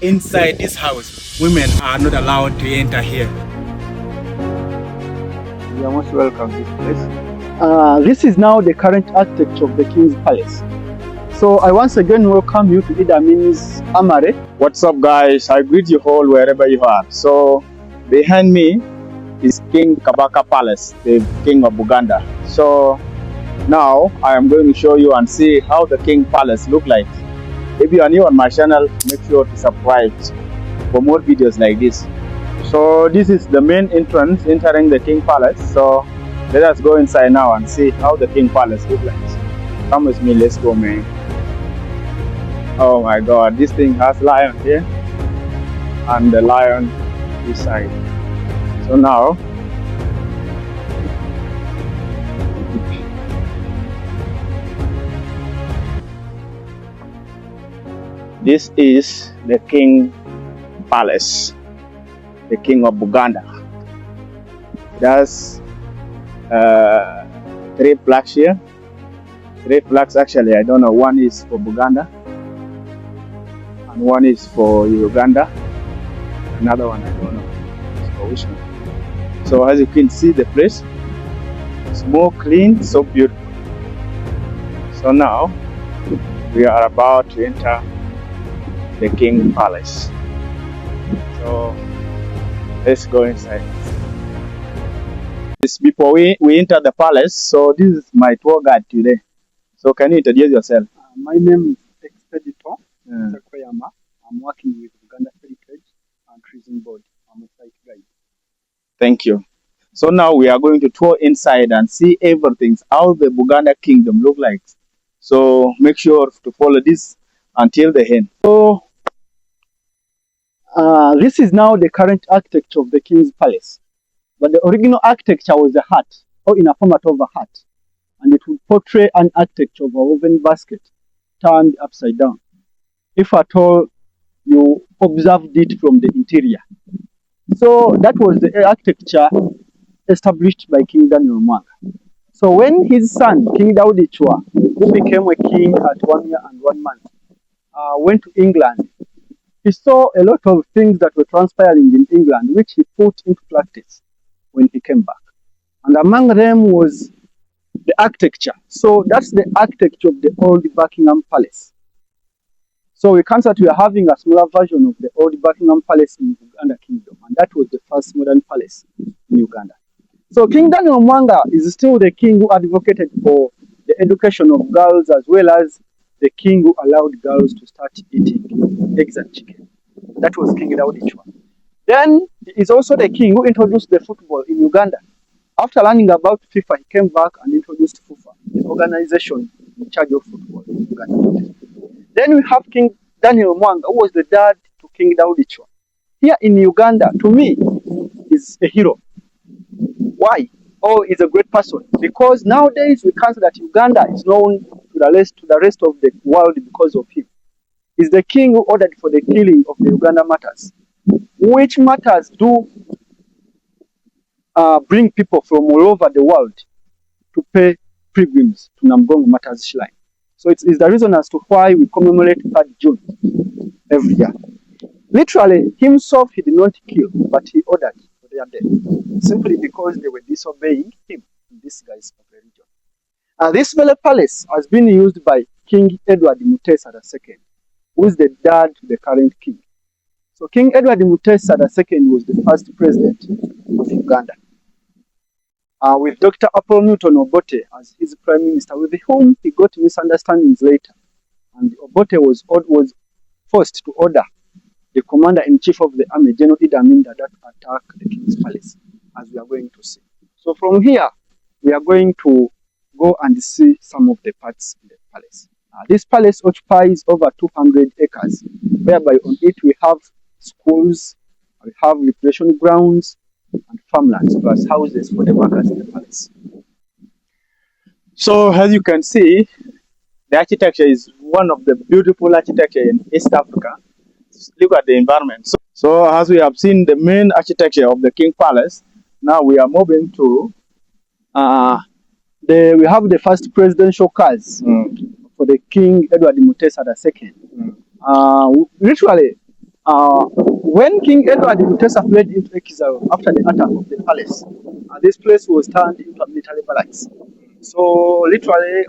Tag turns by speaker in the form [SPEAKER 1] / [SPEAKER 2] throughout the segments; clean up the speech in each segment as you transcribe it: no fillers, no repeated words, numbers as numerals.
[SPEAKER 1] inside this house, women are not allowed to enter here.
[SPEAKER 2] You are most welcome to this place. This is now the current architecture of the King's Palace. So I once again welcome you to Idi Amin's Amare.
[SPEAKER 3] What's up, guys? I greet you all wherever you are. So behind me is King Kabaka Palace, the King of Buganda. So now I am going to show you and see how the King Palace look like. If you are new on my channel, make sure to subscribe for more videos like this. So this is the main entrance entering the King Palace. So let us go inside now and see how the King Palace look like. Come with me, let's go, man. Oh my God, this thing has lion here and the lion this side. So now this is the King Palace, the King of Buganda. It has 3 flags here. 3 flags actually, I don't know, one is for Buganda and one is for Uganda. Another one I don't know, it's for which one. So as you can see, the place is more clean, so beautiful. So now we are about to enter the King Palace. So let's go inside. This before we enter the palace. So this is my tour guide today. So can you introduce yourself?
[SPEAKER 2] My name is Expeditor Koyama. I'm working with Uganda Heritage and Tourism Board. I'm a site guide.
[SPEAKER 3] Thank you. So now we are going to tour inside and see everything, how the Buganda Kingdom look like. So make sure to follow this until the end.
[SPEAKER 2] So this is now the current architecture of the King's Palace. But the original architecture was a hut, or in a format of a hut. And it would portray an architecture of a woven basket turned upside down. If at all you observed it from the interior. So that was the architecture established by King Daniel Mwanga. So when his son, King Daudi Chwa, who became a king at 1 year and 1 month, went to England, he saw a lot of things that were transpiring in England, which he put into practice when he came back. And among them was the architecture. So that's the architecture of the old Buckingham Palace. So we can say we are having a smaller version of the old Buckingham Palace in Buganda Kingdom. And that was the first modern palace in Uganda. So King Daniel Mwanga is still the king who advocated for the education of girls, as well as the king who allowed girls to start eating eggs and chicken. That was King Daudi Chwa. Then he is also the king who introduced the football in Uganda. After learning about FIFA, he came back and introduced FIFA, the organization in charge of football in Uganda. Then we have King Daniel Mwanga, who was the dad to King Daudi Chwa. Here in Uganda, to me, is a hero. Why? Oh, he's a great person. Because nowadays we can say that Uganda is known to the rest of the world because of him. He's the king who ordered for the killing of the Uganda martyrs, which martyrs do bring people from all over the world to pay pilgrims to Namgongo Martyrs Shrine. So it's the reason as to why we commemorate 3rd June every year. Literally, himself he did not kill, but he ordered for their death, simply because they were disobeying him in this guy's religion. This very palace has been used by King Edward Mutesa II, who is the dad to the current king. So King Edward Mutesa II was the first president of Uganda, with Dr. Apollo Newton Obote as his prime minister, with whom he got misunderstandings later. And Obote was forced to order the commander-in-chief of the army, General Idi Amin, that attack the King's Palace, as we are going to see. So from here, we are going to go and see some of the parts in the palace. This palace occupies over 200 acres, whereby on it we have schools, we have recreation grounds, and farmlands, plus houses for the workers in the palace.
[SPEAKER 3] So as you can see, the architecture is one of the beautiful architecture in East Africa. Look at the environment. So as we have seen the main architecture of the King Palace, now we are moving to
[SPEAKER 2] we have the first presidential cars for the King Edward Mutesa II. Literally, When King Edward Mutesa fled into exile after the attack of the palace, this place was turned into a military barracks. So literally,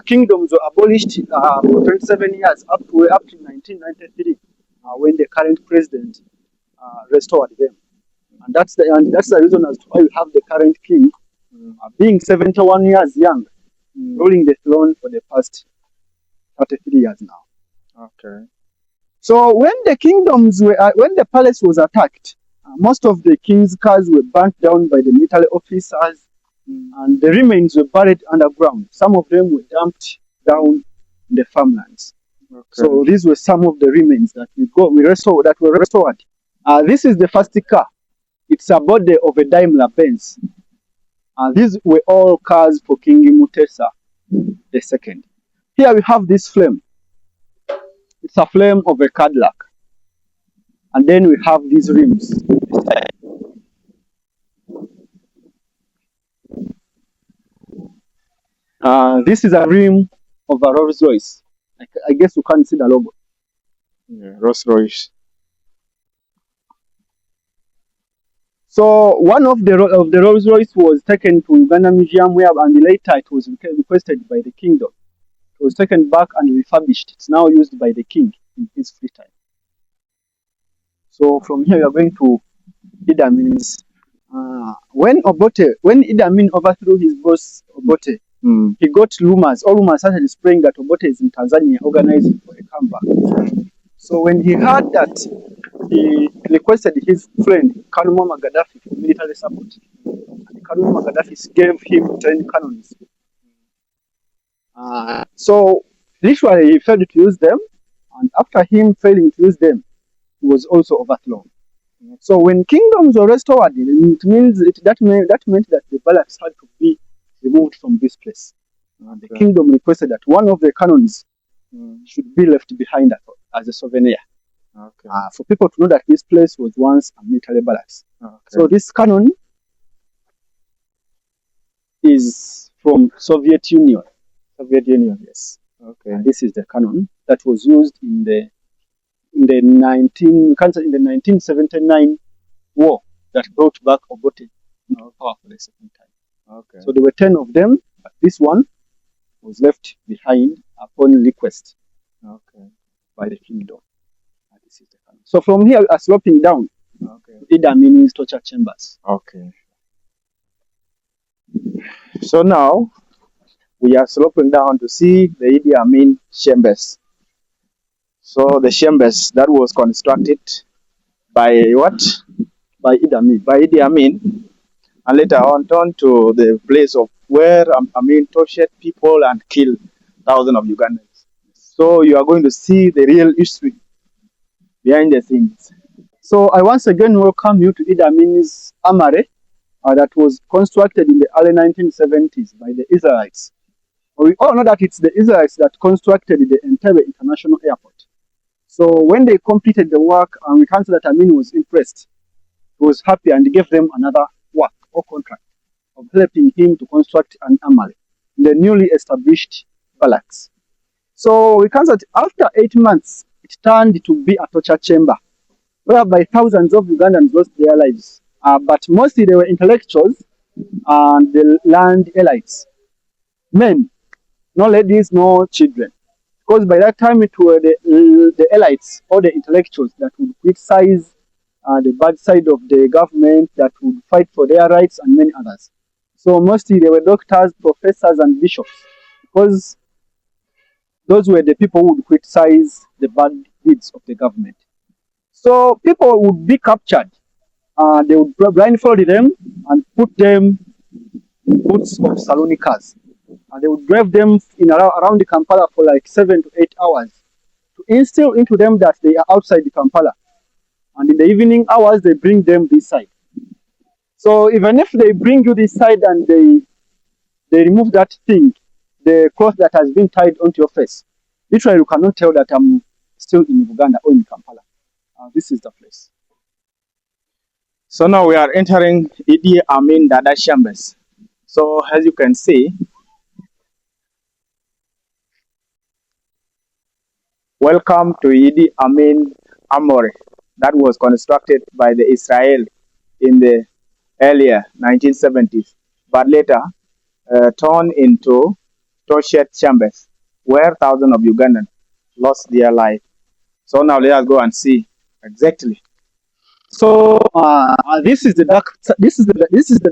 [SPEAKER 2] kingdoms were abolished for 27 years up to 1993, when the current president restored them, and that's the reason as to why we have the current king being 71 years young, ruling the throne for the past 33 years now.
[SPEAKER 3] Okay.
[SPEAKER 2] So when the palace was attacked, most of the king's cars were burnt down by the military officers, and the remains were buried underground. Some of them were dumped down in the farmlands.
[SPEAKER 3] Okay.
[SPEAKER 2] So these were some of the remains that were restored. This is the first car. It's a body of a Daimler Benz. These were all cars for King Mutesa II. Here we have this flame. It's a flame of a Cadillac. And then we have these rims. This is a rim of a Rolls Royce. I guess you can't see the logo.
[SPEAKER 3] Yeah, Rolls Royce.
[SPEAKER 2] So one of the Rolls Royce was taken to Uganda Museum, and later it was requested by the kingdom. It was taken back and refurbished. It's now used by the king in his free time. So from here we are going to Idi Amin's. When Idi Amin overthrew his boss Obote, he got rumors. All rumors started spreading that Obote is in Tanzania organizing for a comeback. So when he heard that, he requested his friend Kanuma Gaddafi for military support. And Kanuma Gaddafi gave him 10 cannons. So literally he failed to use them, and after him failing to use them, he was also overthrown. So when kingdoms were restored, that meant that the barracks had to be removed from this place. The kingdom requested that one of the cannons should be left behind as a souvenir.
[SPEAKER 3] Okay.
[SPEAKER 2] For people to know that this place was once a military barracks.
[SPEAKER 3] Okay.
[SPEAKER 2] So this cannon is from Soviet Union.
[SPEAKER 3] Soviet Union.
[SPEAKER 2] Yes.
[SPEAKER 3] Okay.
[SPEAKER 2] And this is the cannon that was used in the 1979 war that brought back Obote into power for the second time.
[SPEAKER 3] Okay.
[SPEAKER 2] So there were 10 of them, but this one was left behind upon request by the kingdom. And this is the cannon. So from here we are sloping down to Idi Amin's torture chambers.
[SPEAKER 3] Okay. So now we are sloping down to see the Idi Amin chambers. So the chambers that was constructed by what?
[SPEAKER 2] By Idi Amin.
[SPEAKER 3] By Idi Amin, and later on turned to the place of where Amin tortured people and killed thousands of Ugandans. So you are going to see the real history behind the scenes.
[SPEAKER 2] So I once again welcome you to Idi Amin's Amare that was constructed in the early 1970s by the Israelites. We all know that it's the Israelites that constructed the Entebbe International Airport. So when they completed the work, we can say that Amin was impressed. He was happy and gave them another work or contract of helping him to construct an Amare in the newly established barracks. So we can say that after 8 months, it turned to be a torture chamber, whereby thousands of Ugandans lost their lives. But mostly they were intellectuals and the land elites. Men, no ladies, no children. Because by that time it were the elites or the intellectuals that would criticize the bad side of the government, that would fight for their rights, and many others. So mostly they were doctors, professors, and bishops, because those were the people who would criticize the bad deeds of the government. So people would be captured. They would blindfold them and put them in boots of saloon cars. And they would drive them around the Kampala for like 7 to 8 hours to instill into them that they are outside the Kampala. And in the evening hours, they bring them this side. So even if they bring you this side and they remove that thing, the cloth that has been tied onto your face, literally you cannot tell that I'm still in Uganda or in Kampala. This is the place.
[SPEAKER 3] So now we are entering Idi Amin Dada chambers. So as you can see, welcome to Idi Amin armory that was constructed by the Israel in the earlier 1970s, but later turned into tortured chambers where thousands of Ugandans lost their life. So now let us go and see exactly.
[SPEAKER 2] So this is the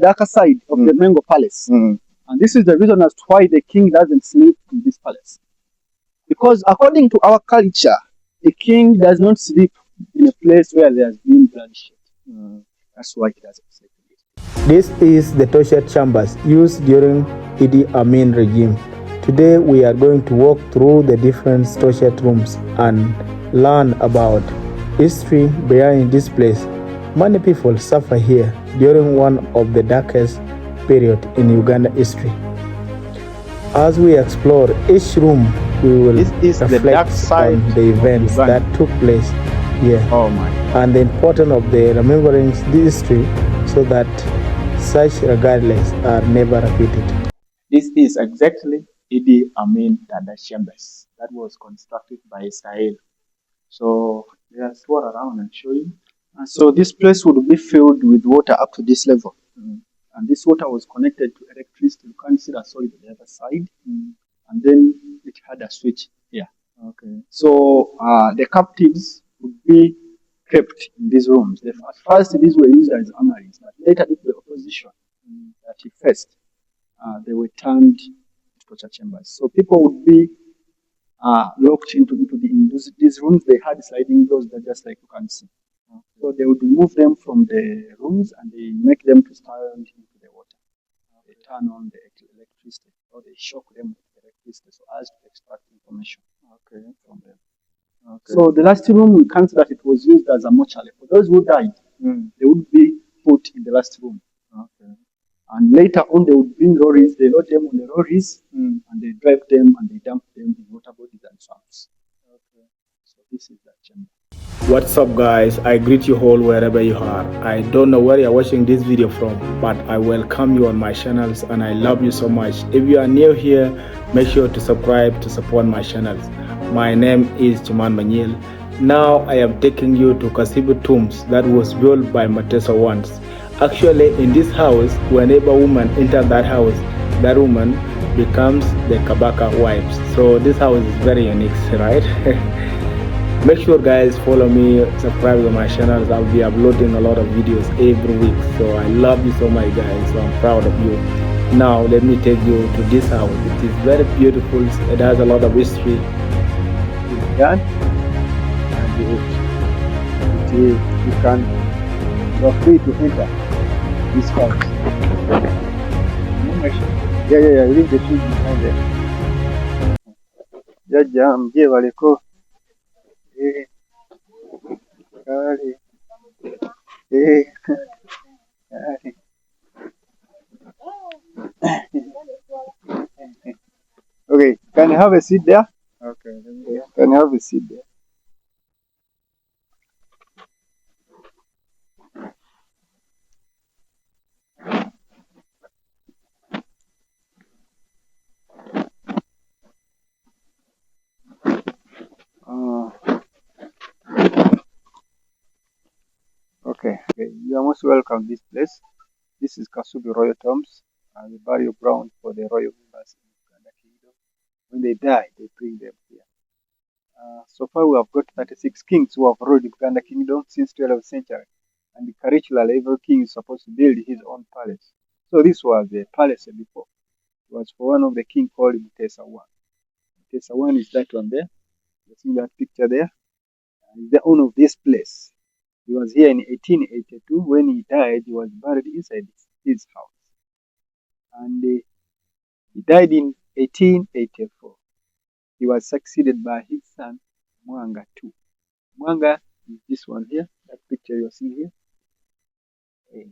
[SPEAKER 2] darker side of the Mengo Palace, and this is the reason as to why the king doesn't sleep in this palace. Because according to our culture, the king does not sleep in a place where there has been bloodshed. That's why he doesn't sleep.
[SPEAKER 4] This is the torture chambers used during Idi Amin regime. Today we are going to walk through the different torture rooms and learn about history behind this place. Many people suffer here during one of the darkest periods in Uganda history. As we explore each room, we will reflect on the events that took place here and the importance of the remembering this history so that such regardless are never repeated.
[SPEAKER 3] This is exactly Idi Amin Dada chambers that was constructed by Israel. So let's tour around and show you.
[SPEAKER 2] And so this place would be filled with water up to this level. And this water was connected to electricity. You can see that solid on the other side. And then it had a switch here.
[SPEAKER 3] Okay.
[SPEAKER 2] So the captives would be kept in these rooms. At first, these were used as armories, but later, due to the opposition that he faced, they were turned into torture chambers. So people would be locked into these rooms. They had sliding doors that just like you can see. So they would remove them from the rooms and they make them to stand into the water. They turn on the electricity or they shock them with electricity so as to extract information from them. So the last room, we can't say that it was used as a mortuary. For those who died, they would be put in the last room. And later on, they would bring lorries, they load them on the lorries, and they drive them and they dump them in water bodies and swamps. So this is that chamber.
[SPEAKER 4] What's up guys, I greet you all wherever you are. I don't know where you're watching this video from, but I welcome you on my channels and I love you so much. If you are new here, make sure to subscribe to support my channels. My name is Chuman Manyil. Now I am taking you to Kasibu tombs that was built by Mateso once. Actually in this house, whenever a woman enters that house, that woman becomes the Kabaka wives. So this house is very unique, right? Make sure guys follow me, subscribe to my channels. I'll be uploading a lot of videos every week. So I love you so much guys, so I'm proud of you. Now let me take you to this house. It is very beautiful. It has a lot of history.
[SPEAKER 2] It's done and you are free to enter this house. Yeah, leave the trees behind there. Jajja mje baleko. Okay, can you have a seat there?
[SPEAKER 3] Okay.
[SPEAKER 2] Can you have a seat there? Okay, you are most welcome to this place. This is Kasubi Royal Tombs, the burial ground for the royal members in Buganda Kingdom. When they die, they bring them here. So far, we have got 36 kings who have ruled the Buganda Kingdom since 12th century. And culturally, every king is supposed to build his own palace. So this was the palace before. It was for one of the king called Mutesa I. Mutesa I is that one there. You see that picture there? He's the owner of this place. He was here in 1882. When he died, he was buried inside his house. And he died in 1884. He was succeeded by his son, Mwanga II. Mwanga is this one here, that picture you're seeing here.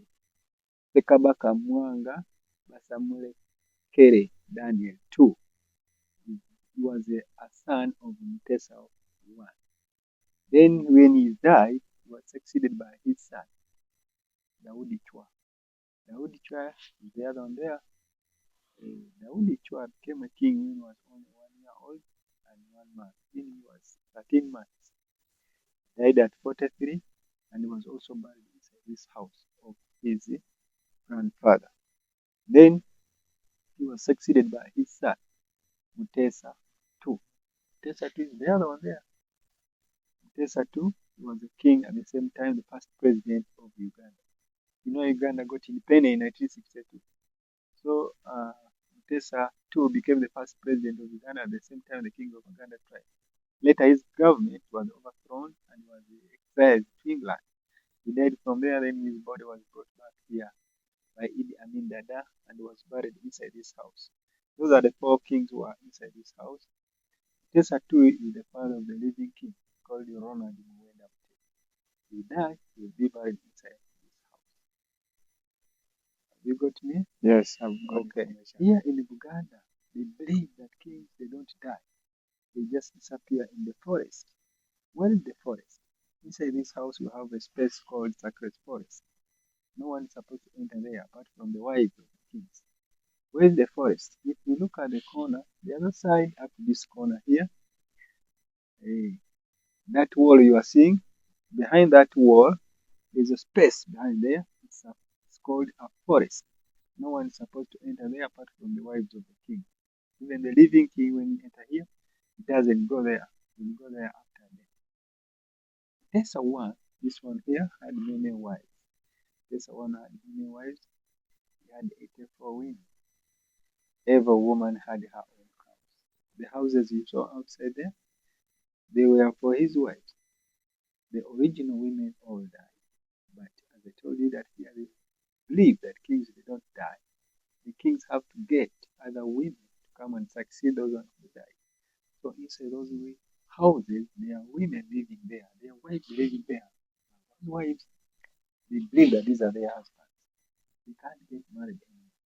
[SPEAKER 2] The Kabaka Mwanga Basamulekere Daniel II. He was a son of Mutesa I. Then when he died, he was succeeded by his son, Daudi Chwa. Daudi Chwa is the other one there. Daudi Chwa became a king when he was only 1 year old and 1 month. Then he was 13 months. died at 43, and he was also buried inside this house of his grandfather. Then he was succeeded by his son, Mutesa II. Mutesa II is the other one there. Mutesa II was the king at the same time the first president of Uganda. You know, Uganda got independent in 1962. So Mutesa II became the first president of Uganda at the same time the King of Buganda tribe. Later, his government was overthrown and was exiled to England. He died from there, then his body was brought back here by Idi Amin Dada and was buried inside this house. Those are the four kings who are inside this house. Mutesa II is the father of the living king called Ronald Muwenda. He died, he will be buried inside this house. Have you got me?
[SPEAKER 3] Yes, I've got
[SPEAKER 2] Okay.
[SPEAKER 3] information.
[SPEAKER 2] Here in Buganda, they believe that kings, they don't die. They just disappear in the forest. Where is the forest? Inside this house, you have a space called sacred forest. No one is supposed to enter there apart from the wives of the kings. Where is the forest? If you look at the corner, the other side up to this corner here, that wall you are seeing, behind that wall, there's a space behind there. It's called a forest. No one is supposed to enter there apart from the wives of the king. Even the living king, when you enter here, he doesn't go there. He will go there after death. Tessa one, this one here, had many wives. Tessa one had many wives. He had 84 women. Every woman had her own house. The houses you saw outside there, they were for his wives. The original women all died. But as I told you that here they believe that kings they don't die. The kings have to get other women to come and succeed those ones who died. So inside those houses, there are women living there. There are wives living there. Those wives, they believe that these are their husbands. They can't get married anymore.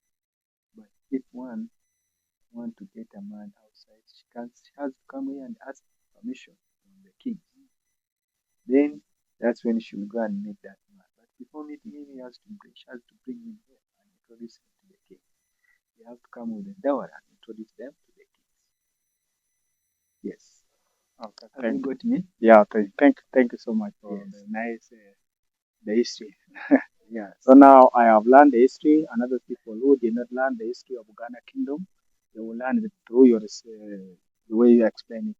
[SPEAKER 2] But if one want to get a man outside, she has to come here and ask permission from the king. Then that's when she will go and meet that man. But before meeting him, she has to bring him here and introduce him to the king. They have to come with a dowry and introduce them to the king. Yes.
[SPEAKER 3] Okay,
[SPEAKER 2] Have you got me?
[SPEAKER 3] Yeah, thank you so much for
[SPEAKER 2] Yes.
[SPEAKER 3] the nice the history.
[SPEAKER 2] Yes.
[SPEAKER 3] So now I have learned the history, and other people who did not learn the history of Uganda Kingdom, they will learn it through your the way you explain it.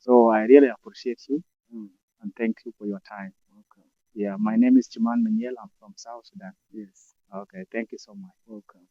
[SPEAKER 3] So I really appreciate you, and thank you for your time.
[SPEAKER 2] Okay.
[SPEAKER 3] Yeah, my name is Chiman Menyel. I'm from South Sudan.
[SPEAKER 2] Yes.
[SPEAKER 3] Okay, thank you so much.
[SPEAKER 2] Welcome.